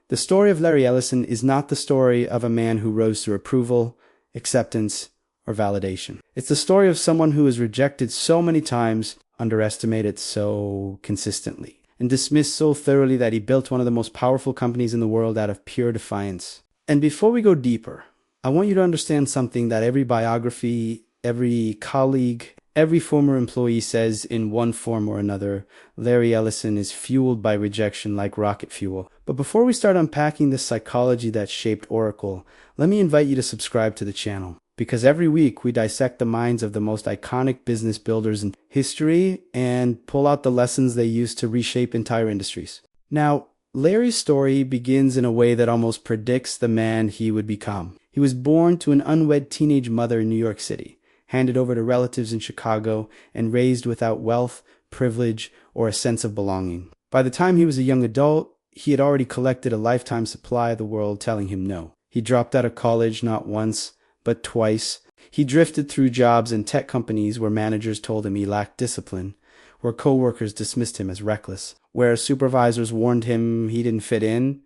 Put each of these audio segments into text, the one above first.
The story of Larry Ellison is not the story of a man who rose through approval, acceptance, or validation. It's the story of someone who was rejected so many times, underestimated so consistently, and dismissed so thoroughly that he built one of the most powerful companies in the world out of pure defiance. And before we go deeper, I want you to understand something that every biography, every colleague, every former employee says in one form or another. Larry Ellison is fueled by rejection like rocket fuel. But before we start unpacking the psychology that shaped Oracle, let me invite you to subscribe to the channel. Because every week we dissect the minds of the most iconic business builders in history and pull out the lessons they used to reshape entire industries. Now, Larry's story begins in a way that almost predicts the man he would become. He was born to an unwed teenage mother in New York City, handed over to relatives in Chicago, and raised without wealth, privilege, or a sense of belonging. By the time he was a young adult, he had already collected a lifetime supply of the world telling him no. He dropped out of college not once, but twice. He drifted through jobs in tech companies where managers told him he lacked discipline, where coworkers dismissed him as reckless, where supervisors warned him he didn't fit in.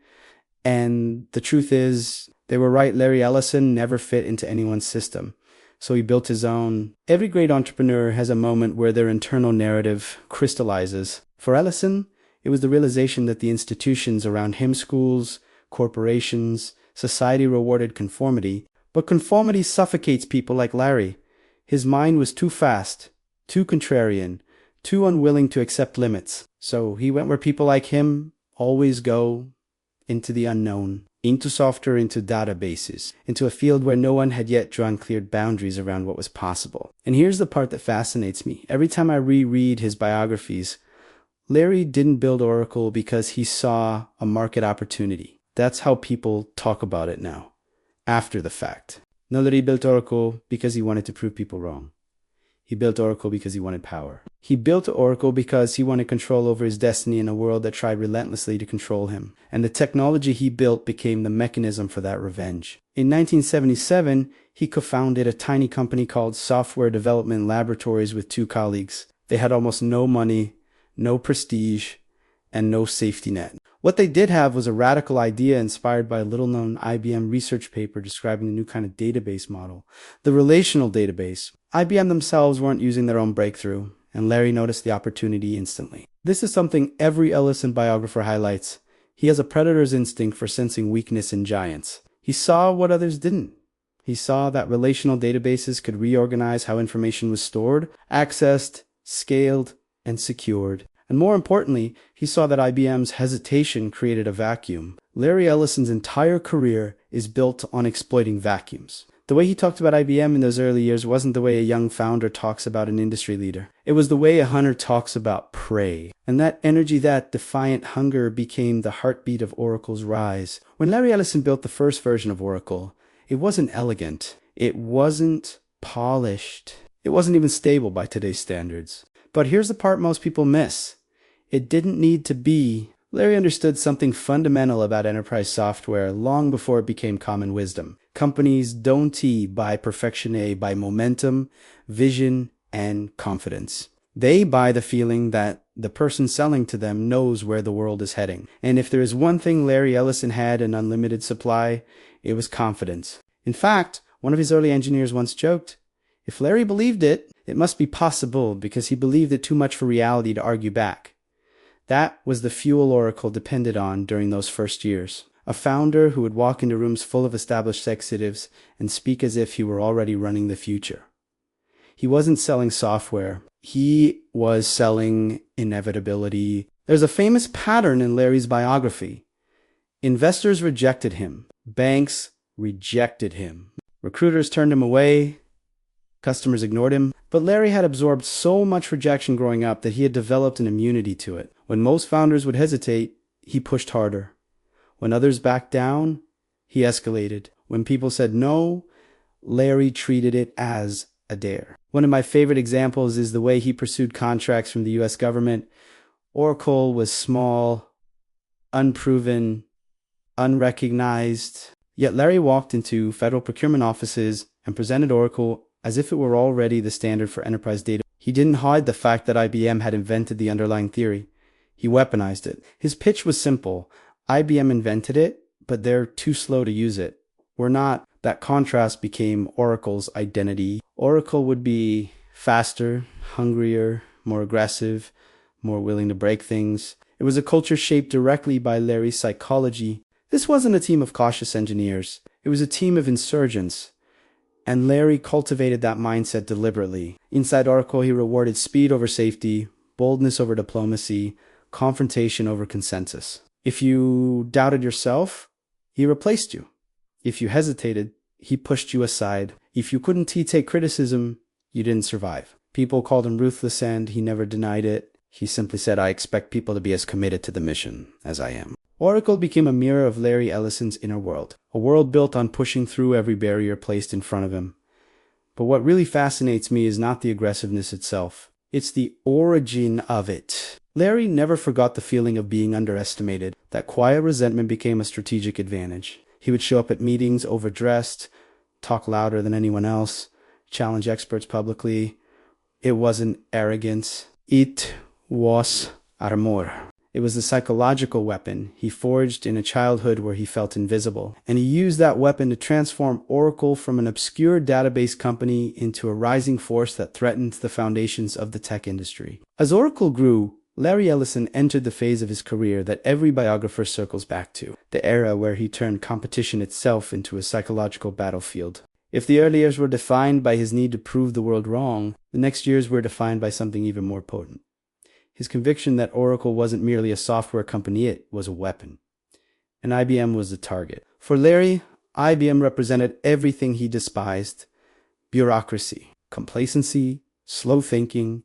And the truth is, they were right. Larry Ellison never fit into anyone's system. So he built his own. Every great entrepreneur has a moment where their internal narrative crystallizes. For Ellison, it was the realization that the institutions around him, schools, corporations, society rewarded conformity, but conformity suffocates people like Larry. His mind was too fast, too contrarian, too unwilling to accept limits. So he went where people like him always go, into the unknown, into software, into databases, into a field where no one had yet drawn clear boundaries around what was possible. And here's the part that fascinates me. Every time I reread his biographies, Larry didn't build Oracle because he saw a market opportunity. That's how people talk about it now, after the fact. No, Larry built Oracle because he wanted to prove people wrong. He built Oracle because he wanted power. He built Oracle because he wanted control over his destiny in a world that tried relentlessly to control him. And the technology he built became the mechanism for that revenge. In 1977, he co-founded a tiny company called Software Development Laboratories with two colleagues. They had almost no money, no prestige, and no safety net. What they did have was a radical idea inspired by a little-known IBM research paper describing a new kind of database model, the relational database. IBM themselves weren't using their own breakthrough, and Larry noticed the opportunity instantly. This is something every Ellison biographer highlights. He has a predator's instinct for sensing weakness in giants. He saw what others didn't. He saw that relational databases could reorganize how information was stored, accessed, scaled, and secured. And more importantly, he saw that IBM's hesitation created a vacuum. Larry Ellison's entire career is built on exploiting vacuums. The way he talked about IBM in those early years wasn't the way a young founder talks about an industry leader. It was the way a hunter talks about prey. And that energy, that defiant hunger, became the heartbeat of Oracle's rise. When Larry Ellison built the first version of Oracle, it wasn't elegant. It wasn't polished. It wasn't even stable by today's standards. But here's the part most people miss. It didn't need to be. Larry understood something fundamental about enterprise software long before it became common wisdom. Companies don't buy perfection, by momentum, vision, and confidence. They buy the feeling that the person selling to them knows where the world is heading. And if there is one thing Larry Ellison had an unlimited supply, it was confidence. In fact, one of his early engineers once joked, if Larry believed it, it must be possible because he believed it too much for reality to argue back. That was the fuel Oracle depended on during those first years. A founder who would walk into rooms full of established executives and speak as if he were already running the future. He wasn't selling software. He was selling inevitability. There's a famous pattern in Larry's biography. Investors rejected him. Banks rejected him. Recruiters turned him away. Customers ignored him. But Larry had absorbed so much rejection growing up that he had developed an immunity to it. When most founders would hesitate, he pushed harder. When others backed down, he escalated. When people said no, Larry treated it as a dare. One of my favorite examples is the way he pursued contracts from the US government. Oracle was small, unproven, unrecognized. Yet Larry walked into federal procurement offices and presented Oracle as if it were already the standard for enterprise data. He didn't hide the fact that IBM had invented the underlying theory. He weaponized it. His pitch was simple. IBM invented it, but they're too slow to use it. We're not. That contrast became Oracle's identity. Oracle would be faster, hungrier, more aggressive, more willing to break things. It was a culture shaped directly by Larry's psychology. This wasn't a team of cautious engineers. It was a team of insurgents. And Larry cultivated that mindset deliberately. Inside Oracle, he rewarded speed over safety, boldness over diplomacy, confrontation over consensus. If you doubted yourself, he replaced you. If you hesitated, he pushed you aside. If you couldn't take criticism, you didn't survive. People called him ruthless, and he never denied it. He simply said, I expect people to be as committed to the mission as I am. Oracle became a mirror of Larry Ellison's inner world, a world built on pushing through every barrier placed in front of him. But what really fascinates me is not the aggressiveness itself. It's the origin of it. Larry never forgot the feeling of being underestimated. That quiet resentment became a strategic advantage. He would show up at meetings overdressed, talk louder than anyone else, challenge experts publicly. It wasn't arrogance. It was armor. It was the psychological weapon he forged in a childhood where he felt invisible. And he used that weapon to transform Oracle from an obscure database company into a rising force that threatened the foundations of the tech industry. As Oracle grew, Larry Ellison entered the phase of his career that every biographer circles back to, the era where he turned competition itself into a psychological battlefield. If the early years were defined by his need to prove the world wrong, the next years were defined by something even more potent. His conviction that Oracle wasn't merely a software company, it was a weapon. And IBM was the target. For Larry, IBM represented everything he despised: bureaucracy, complacency, slow thinking,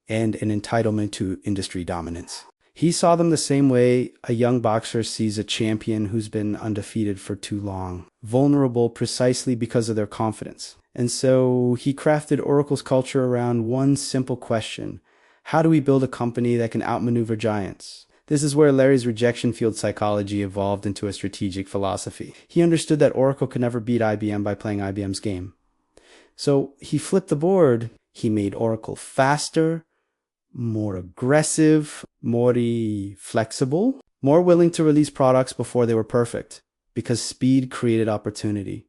and an entitlement to industry dominance. He saw them the same way a young boxer sees a champion who's been undefeated for too long, vulnerable precisely because of their confidence. And so he crafted Oracle's culture around one simple question: how do we build a company that can outmaneuver giants? This is where Larry's rejection field psychology evolved into a strategic philosophy. He understood that Oracle could never beat IBM by playing IBM's game. So he flipped the board. He made Oracle faster, more aggressive, more flexible, more willing to release products before they were perfect, because speed created opportunity.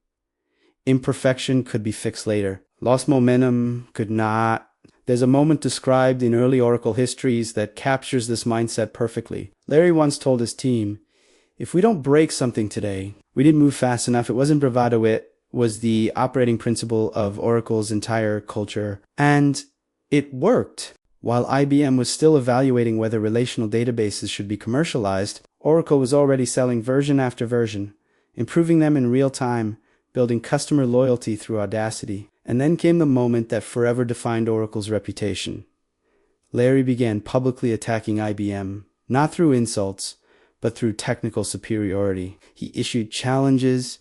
Imperfection could be fixed later. Lost momentum could not. There's a moment described in early Oracle histories that captures this mindset perfectly. Larry once told his team, if we don't break something today, we didn't move fast enough. It wasn't bravado. It was the operating principle of Oracle's entire culture. And it worked. While IBM was still evaluating whether relational databases should be commercialized, Oracle was already selling version after version, improving them in real time, building customer loyalty through audacity. And then came the moment that forever defined Oracle's reputation. Larry began publicly attacking IBM, not through insults, but through technical superiority. He issued challenges.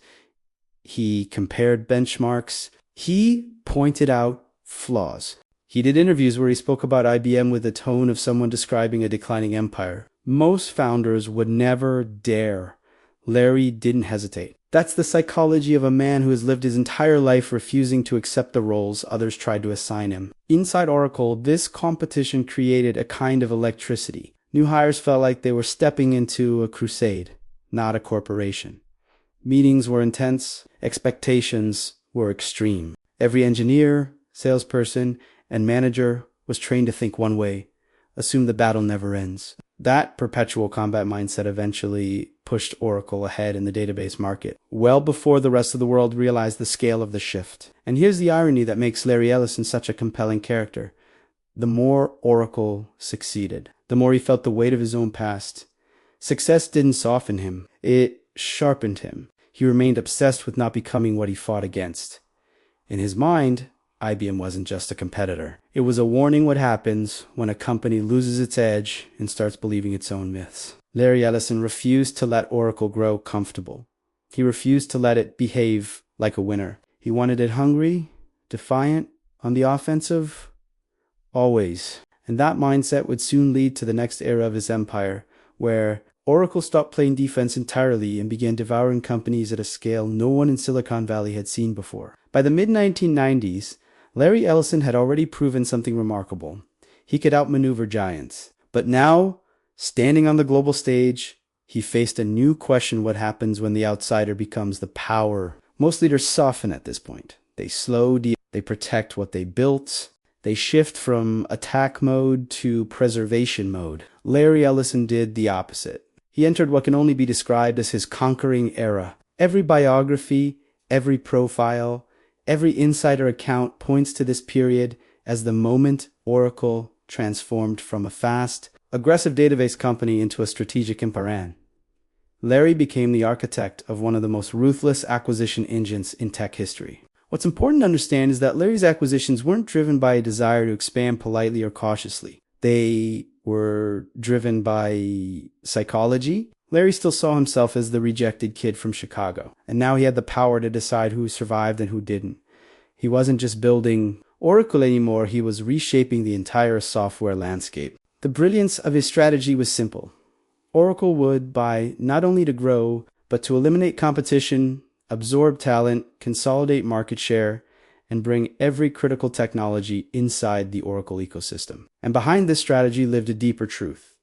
He compared benchmarks. He pointed out flaws. He did interviews where he spoke about IBM with the tone of someone describing a declining empire. Most founders would never dare. Larry didn't hesitate. That's the psychology of a man who has lived his entire life refusing to accept the roles others tried to assign him. Inside Oracle, this competition created a kind of electricity. New hires felt like they were stepping into a crusade, not a corporation. Meetings were intense. Expectations were extreme. Every engineer, salesperson, and manager was trained to think one way: assume the battle never ends. That perpetual combat mindset eventually pushed Oracle ahead in the database market, well before the rest of the world realized the scale of the shift. And here's the irony that makes Larry Ellison such a compelling character. The more Oracle succeeded, the more he felt the weight of his own past. Success didn't soften him. It sharpened him. He remained obsessed with not becoming what he fought against. In his mind, IBM wasn't just a competitor. It was a warning what happens when a company loses its edge and starts believing its own myths. Larry Ellison refused to let Oracle grow comfortable. He refused to let it behave like a winner. He wanted it hungry, defiant, on the offensive, always. And that mindset would soon lead to the next era of his empire, where Oracle stopped playing defense entirely and began devouring companies at a scale no one in Silicon Valley had seen before. By the mid-1990s, Larry Ellison had already proven something remarkable. He could outmaneuver giants. But now, standing on the global stage, He faced a new question: what happens when the outsider becomes the power? Most leaders soften at this point. They slow down, they protect what they built, they shift from attack mode to preservation mode. Larry Ellison did the opposite. He entered what can only be described as his conquering era. Every biography, every profile, every insider account points to this period as the moment Oracle transformed from a fast, aggressive database company into a strategic empire. Larry became the architect of one of the most ruthless acquisition engines in tech history. What's important to understand is that Larry's acquisitions weren't driven by a desire to expand politely or cautiously. They were driven by psychology. Larry still saw himself as the rejected kid from Chicago, and now he had the power to decide who survived and who didn't. He wasn't just building Oracle anymore, he was reshaping the entire software landscape. The brilliance of his strategy was simple. Oracle would buy not only to grow, but to eliminate competition, absorb talent, consolidate market share, and bring every critical technology inside the Oracle ecosystem. And behind this strategy lived a deeper truth.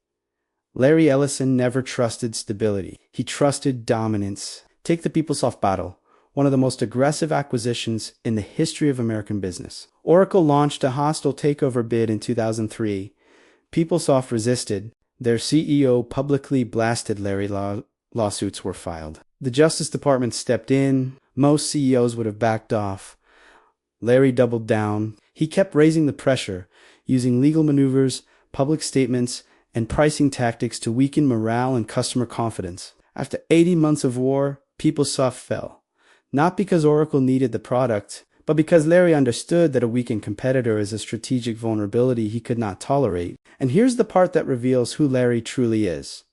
Larry Ellison never trusted stability. He trusted dominance. Take the PeopleSoft battle, one of the most aggressive acquisitions in the history of American business. Oracle launched a hostile takeover bid in 2003. PeopleSoft resisted. Their CEO publicly blasted Larry. Lawsuits were filed. The Justice Department stepped in. Most CEOs would have backed off. Larry doubled down. He kept raising the pressure, using legal maneuvers, public statements, and pricing tactics to weaken morale and customer confidence. After 80 months of war, PeopleSoft fell. Not because Oracle needed the product, but because Larry understood that a weakened competitor is a strategic vulnerability he could not tolerate. And here's the part that reveals who Larry truly is.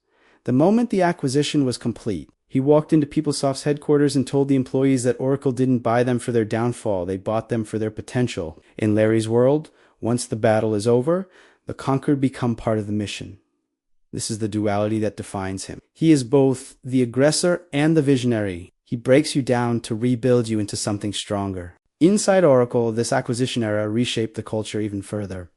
The moment the acquisition was complete, he walked into PeopleSoft's headquarters and told the employees that Oracle didn't buy them for their downfall, they bought them for their potential. In Larry's world, once the battle is over, the conquered become part of the mission. This is the duality that defines him. He is both the aggressor and the visionary. He breaks you down to rebuild you into something stronger. Inside Oracle, this acquisition era reshaped the culture even further.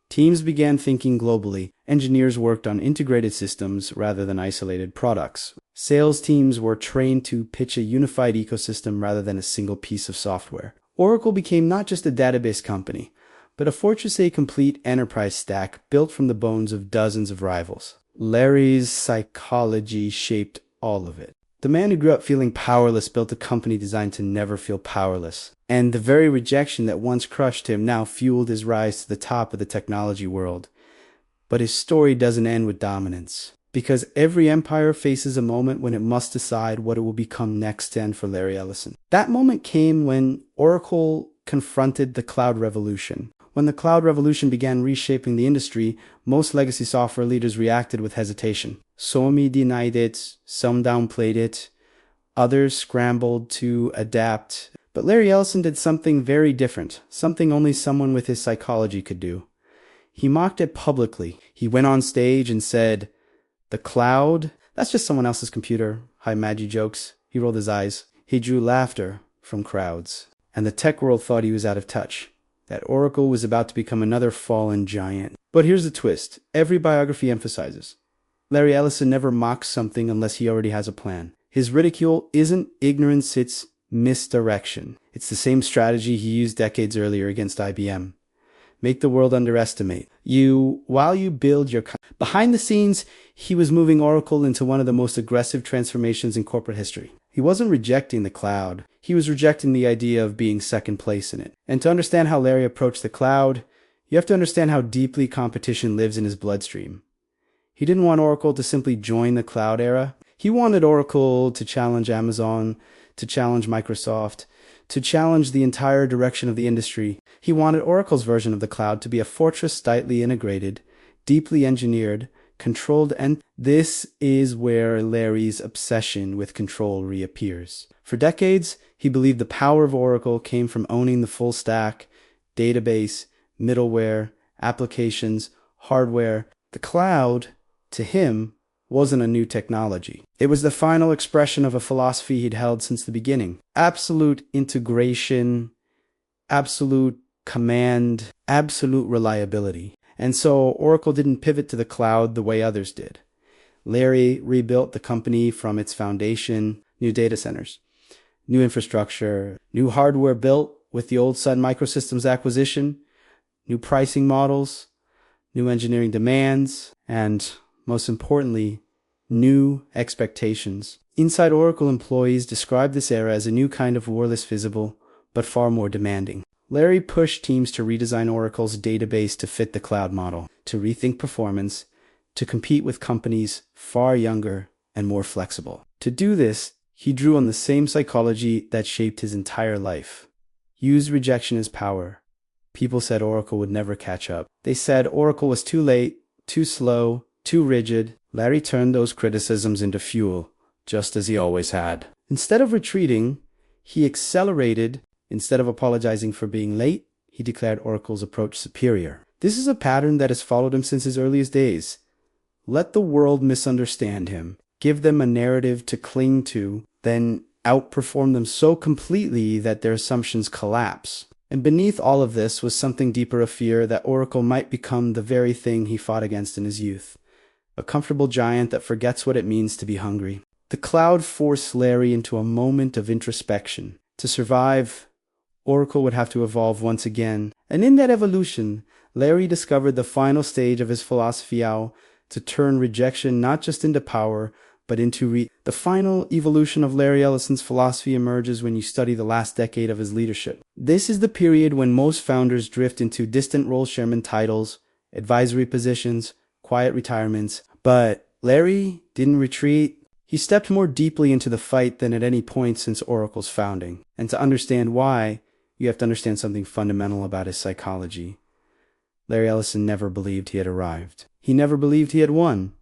Teams began thinking globally. Engineers worked on integrated systems rather than isolated products. Sales teams were trained to pitch a unified ecosystem rather than a single piece of software. Oracle became not just a database company, but a Fortress A complete enterprise stack built from the bones of dozens of rivals. Larry's psychology shaped all of it. The man who grew up feeling powerless built a company designed to never feel powerless. And the very rejection that once crushed him now fueled his rise to the top of the technology world. But his story doesn't end with dominance, because every empire faces a moment when it must decide what it will become next. And for Larry Ellison, that moment came when Oracle confronted the cloud revolution. When the cloud revolution began reshaping the industry, most legacy software leaders reacted with hesitation. Some denied it, some downplayed it, others scrambled to adapt. But Larry Ellison did something very different, something only someone with his psychology could do. He mocked it publicly. He went on stage and said, "The cloud, that's just someone else's computer." High magi jokes. He rolled his eyes. He drew laughter from crowds. And the tech world thought he was out of touch, that Oracle was about to become another fallen giant. But here's the twist. Every biography emphasizes, Larry Ellison never mocks something unless he already has a plan. His ridicule isn't ignorance, it's misdirection. It's the same strategy he used decades earlier against IBM. Make the world underestimate you while you build your... Behind the scenes, he was moving Oracle into one of the most aggressive transformations in corporate history. He wasn't rejecting the cloud. He was rejecting the idea of being second place in it. And to understand how Larry approached the cloud, you have to understand how deeply competition lives in his bloodstream. He didn't want Oracle to simply join the cloud era. He wanted Oracle to challenge Amazon, to challenge Microsoft, to challenge the entire direction of the industry. He wanted Oracle's version of the cloud to be a fortress tightly integrated, deeply engineered, controlled, and this is where Larry's obsession with control reappears. For decades, he believed the power of Oracle came from owning the full stack, database, middleware, applications, hardware. The cloud, to him, wasn't a new technology. It was the final expression of a philosophy he'd held since the beginning. Absolute integration, absolute command, absolute reliability. And so Oracle didn't pivot to the cloud the way others did. Larry rebuilt the company from its foundation, new data centers, new infrastructure, new hardware built with the old Sun Microsystems acquisition, new pricing models, new engineering demands, and most importantly, new expectations. Inside Oracle, employees described this era as a new kind of warless visible, but far more demanding. Larry pushed teams to redesign Oracle's database to fit the cloud model, to rethink performance, to compete with companies far younger and more flexible. To do this, he drew on the same psychology that shaped his entire life. Use rejection as power. People said Oracle would never catch up. They said Oracle was too late, too slow, too rigid. Larry turned those criticisms into fuel, just as he always had. Instead of retreating, he accelerated. Instead of apologizing for being late, he declared Oracle's approach superior. This is a pattern that has followed him since his earliest days. Let the world misunderstand him, give them a narrative to cling to, then outperform them so completely that their assumptions collapse. And beneath all of this was something deeper, a fear that Oracle might become the very thing he fought against in his youth. A comfortable giant that forgets what it means to be hungry. The cloud forced Larry into a moment of introspection. To survive, Oracle would have to evolve once again. And in that evolution, Larry discovered the final stage of his philosophy how to turn rejection not just into power, but into the final evolution of Larry Ellison's philosophy emerges when you study the last decade of his leadership. This is the period when most founders drift into distant role chairman titles, advisory positions, quiet retirements. But Larry didn't retreat. He stepped more deeply into the fight than at any point since Oracle's founding. And to understand why, you have to understand something fundamental about his psychology. Larry Ellison never believed he had arrived. He never believed he had won.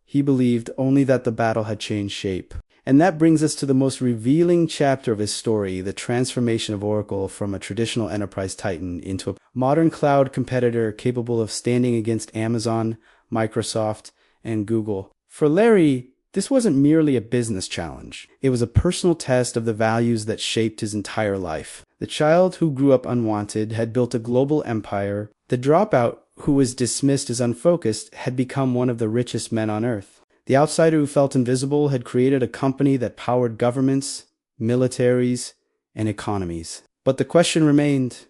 He believed only that the battle had changed shape. And that brings us to the most revealing chapter of his story, the transformation of Oracle from a traditional enterprise titan into a modern cloud competitor capable of standing against Amazon, Microsoft, and Google. For Larry, this wasn't merely a business challenge. It was a personal test of the values that shaped his entire life. The child who grew up unwanted had built a global empire. The dropout who was dismissed as unfocused had become one of the richest men on earth. The outsider who felt invisible had created a company that powered governments, militaries, and economies. But the question remained,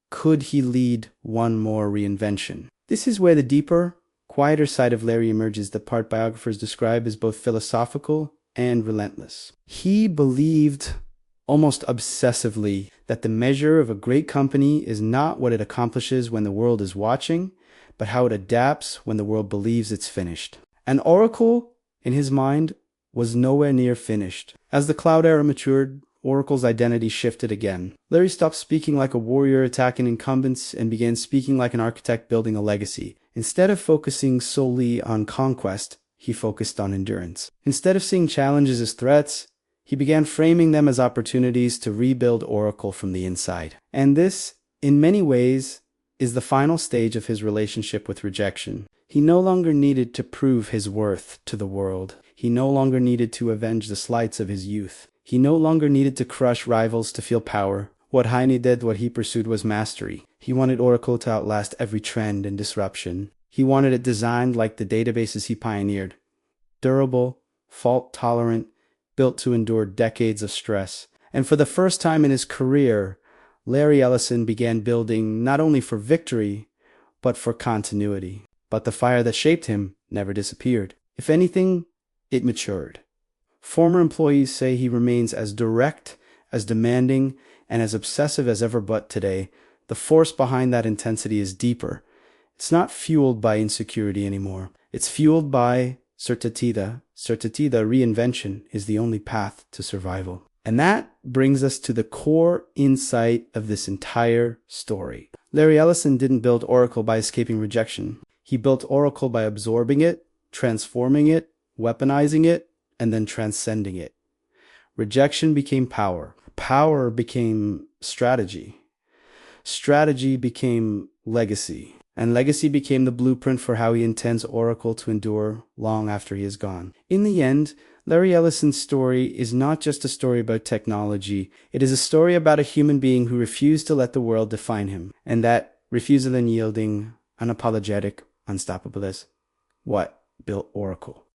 could he lead one more reinvention? This is where the deeper, quieter side of Larry emerges, the part biographers describe as both philosophical and relentless. He believed almost obsessively that the measure of a great company is not what it accomplishes when the world is watching, but how it adapts when the world believes it's finished. And Oracle, in his mind, was nowhere near finished. As the cloud era matured, Oracle's identity shifted again. Larry stopped speaking like a warrior attacking incumbents and began speaking like an architect building a legacy. Instead of focusing solely on conquest, he focused on endurance. Instead of seeing challenges as threats, he began framing them as opportunities to rebuild Oracle from the inside. And this, in many ways, is the final stage of his relationship with rejection. He no longer needed to prove his worth to the world. He no longer needed to avenge the slights of his youth. He no longer needed to crush rivals to feel power. What Heine did, what he pursued was mastery. He wanted Oracle to outlast every trend and disruption. He wanted it designed like the databases he pioneered. Durable, fault-tolerant, built to endure decades of stress. And for the first time in his career, Larry Ellison began building not only for victory, but for continuity. But the fire that shaped him never disappeared. If anything, it matured. Former employees say he remains as direct, as demanding, and as obsessive as ever, but today, the force behind that intensity is deeper. It's not fueled by insecurity anymore. It's fueled by certitudine. Certitudine, reinvention, is the only path to survival. And that brings us to the core insight of this entire story. Larry Ellison didn't build Oracle by escaping rejection. He built Oracle by absorbing it, transforming it, weaponizing it, and then transcending it. Rejection became power. Power became strategy. Strategy became legacy. And legacy became the blueprint for how he intends Oracle to endure long after he is gone. In the end, Larry Ellison's story is not just a story about technology. It is a story about a human being who refused to let the world define him. And that refusal and yielding, unapologetic, unstoppable, is what built Oracle.